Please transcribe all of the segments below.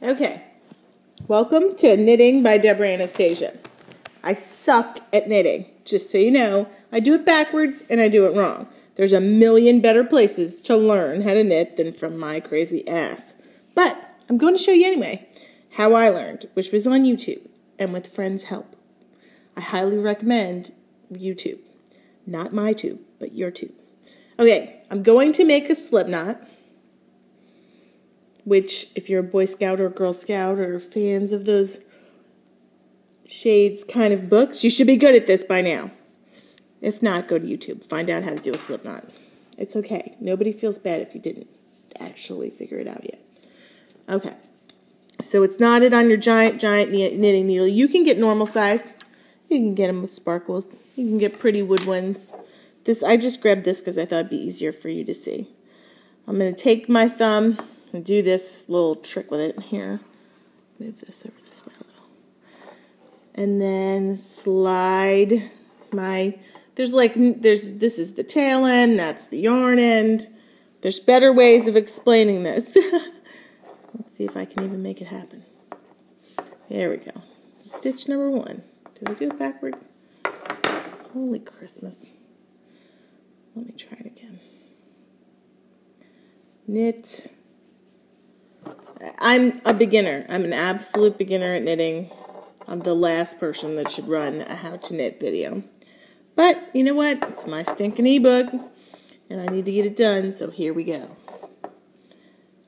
Okay, welcome to Knitting by Deborah Anastasia. I suck at knitting, just so you know. I do it backwards and I do it wrong. There's a million better places to learn how to knit than from my crazy ass. But I'm going to show you anyway how I learned, which was on YouTube and with friends' help. I highly recommend YouTube. Not my tube, but your tube. Okay, I'm going to make a slip knot, which if you're a Boy Scout or a Girl Scout or fans of those shades kind of books, you should be good at this by now. If not, go to YouTube. Find out how to do a slip knot. It's okay. Nobody feels bad if you didn't actually figure it out yet. Okay. So it's knotted on your giant knitting needle. You can get normal size. You can get them with sparkles. You can get pretty wood ones. I just grabbed this because I thought it'd be easier for you to see. I'm going to take my thumb and do this little trick with it here. Move this over this way a little. And then slide my... this is the tail end, that's the yarn end. There's better ways of explaining this. Let's see if I can even make it happen. There we go. Stitch number 1. Did I do it backwards? Holy Christmas. Let me try it again. Knit. I'm a beginner. I'm an absolute beginner at knitting. I'm the last person that should run a how to knit video. But, you know what? It's my stinking ebook, and I need to get it done, so here we go.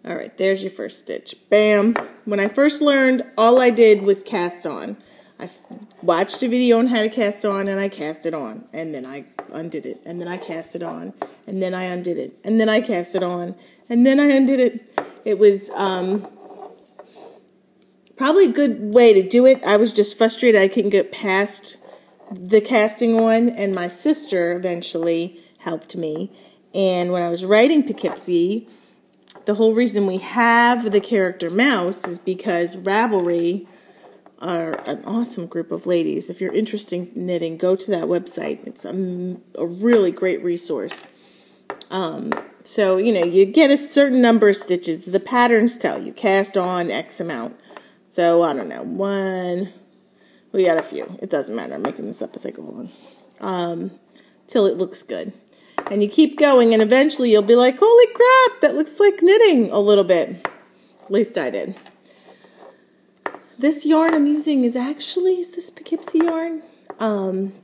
Alright, there's your first stitch. Bam! When I first learned, all I did was cast on. I watched a video on how to cast on, and I cast it on. And then I undid it. And then I cast it on. And then I undid it. And then I cast it on. And then I undid it. It was probably a good way to do it. I was just frustrated I couldn't get past the casting on, and my sister eventually helped me. And when I was writing Poughkeepsie, the whole reason we have the character Mouse is because Ravelry are an awesome group of ladies. If you're interested in knitting, go to that website. It's a really great resource. So, you know, you get a certain number of stitches. The patterns tell you, cast on X amount. So, I don't know, 1... we got a few. It doesn't matter. I'm making this up as I go along. Till it looks good. And you keep going, and eventually you'll be like, holy crap, that looks like knitting a little bit. At least I did. This yarn I'm using is this Poughkeepsie yarn?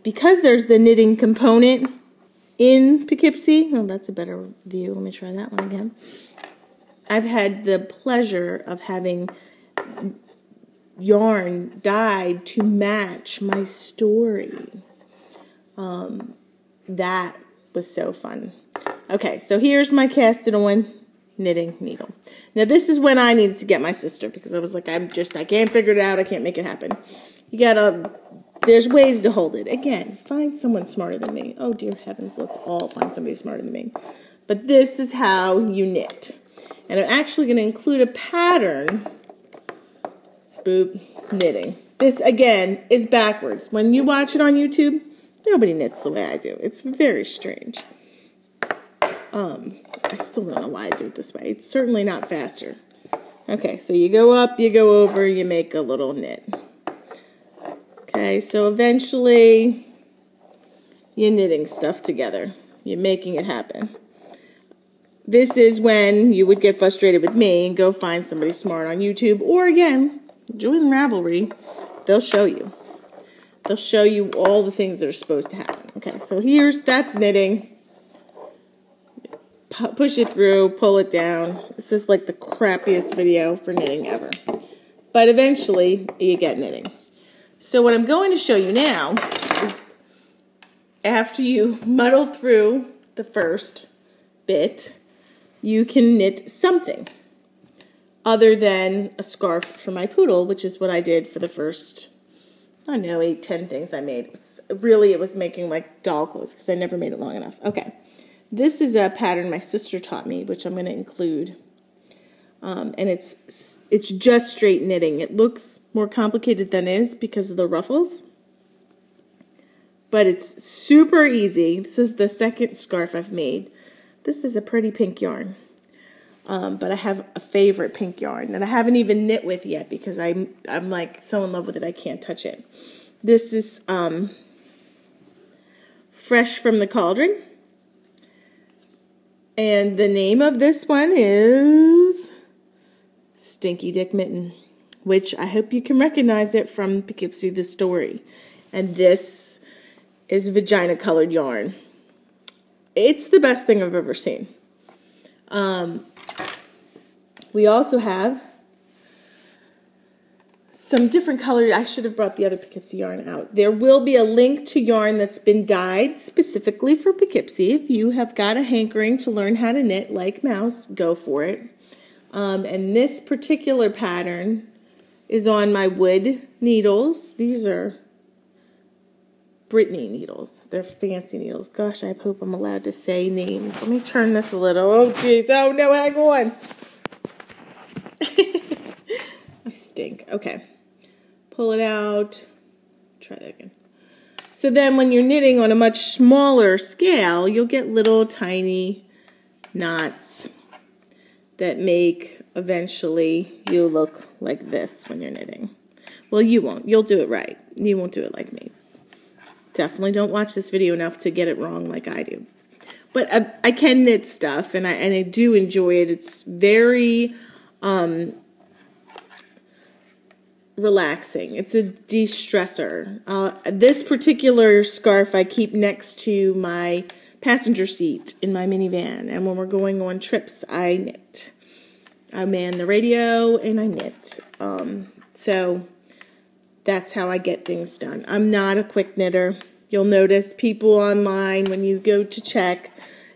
Because there's the knitting component in Poughkeepsie. Oh, that's a better view. Let me try that one again. I've had the pleasure of having yarn dyed to match my story. That was so fun. Okay, so here's my casted on knitting needle. Now this is when I needed to get my sister because I was like, I can't figure it out. I can't make it happen. There's ways to hold it. Again, find someone smarter than me. Oh dear heavens, let's all find somebody smarter than me. But this is how you knit. And I'm actually going to include a pattern. Boop, knitting. This, again, is backwards. When you watch it on YouTube, nobody knits the way I do. It's very strange. I still don't know why I do it this way. It's certainly not faster. Okay, so you go up, you go over, you make a little knit. Okay, so eventually you're knitting stuff together. You're making it happen. This is when you would get frustrated with me and go find somebody smart on YouTube, or again, join Ravelry. They'll show you. They'll show you all the things that are supposed to happen. Okay, so that's knitting. Push it through, pull it down. This is like the crappiest video for knitting ever. But eventually, you get knitting. So what I'm going to show you now is after you muddle through the first bit, you can knit something other than a scarf for my poodle, which is what I did for the first, I don't know, 8-10 things I made. It was making like doll clothes because I never made it long enough. Okay, this is a pattern my sister taught me, which I'm going to include. And it's just straight knitting. It looks more complicated than it is because of the ruffles. But it's super easy. This is the second scarf I've made. This is a pretty pink yarn. But I have a favorite pink yarn that I haven't even knit with yet because I'm like so in love with it I can't touch it. This is Fresh from the Cauldron. And the name of this one is Stinky Dick Mitten, which I hope you can recognize it from Poughkeepsie the Story. And this is vagina colored yarn. It's the best thing I've ever seen. We also have some different colored. I should have brought the other Poughkeepsie yarn out. There will be a link to yarn that's been dyed specifically for Poughkeepsie. If you have got a hankering to learn how to knit like Mouse, go for it. And this particular pattern is on my wood needles. These are Brittany needles. They're fancy needles. Gosh, I hope I'm allowed to say names. Let me turn this a little. Oh, jeez. Oh, no, hang on. I stink. Okay. Pull it out. Try that again. So then when you're knitting on a much smaller scale, you'll get little tiny knots that make eventually you look like this when you're knitting. Well, you won't. You'll do it right. You won't do it like me. Definitely don't watch this video enough to get it wrong like I do. But I can knit stuff, and I do enjoy it. It's very relaxing. It's a de-stressor. This particular scarf I keep next to my passenger seat in my minivan, and when we're going on trips, I knit. I man the radio and I knit. So that's how I get things done. I'm not a quick knitter. You'll notice people online, when you go to check,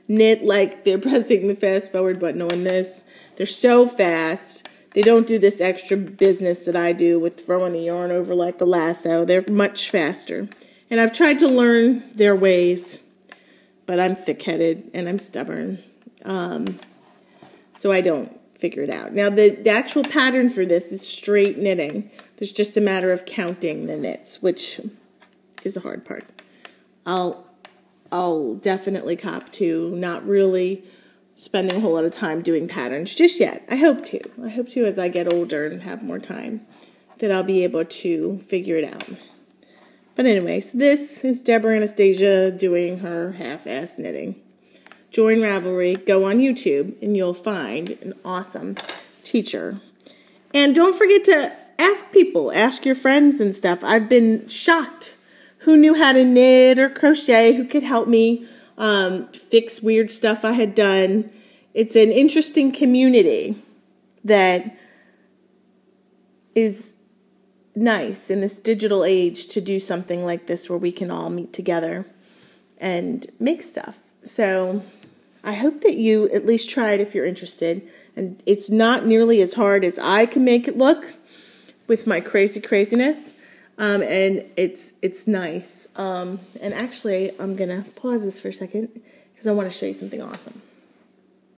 knit like they're pressing the fast forward button on this. They're so fast. They don't do this extra business that I do with throwing the yarn over like a lasso. They're much faster. And I've tried to learn their ways, but I'm thick-headed and I'm stubborn. So I don't figure it out. Now, the actual pattern for this is straight knitting. There's just a matter of counting the knits, which is the hard part. I'll definitely cop to not really spending a whole lot of time doing patterns just yet. I hope to. I hope to as I get older and have more time that I'll be able to figure it out. But anyways, this is Deborah Anastasia doing her half-ass knitting. Join Ravelry, go on YouTube, and you'll find an awesome teacher. And don't forget to ask people, ask your friends and stuff. I've been shocked who knew how to knit or crochet, who could help me fix weird stuff I had done. It's an interesting community that is nice in this digital age to do something like this where we can all meet together and make stuff. So I hope that you at least try it if you're interested. And it's not nearly as hard as I can make it look with my craziness. And it's nice. And actually, I'm going to pause this for a second because I want to show you something awesome.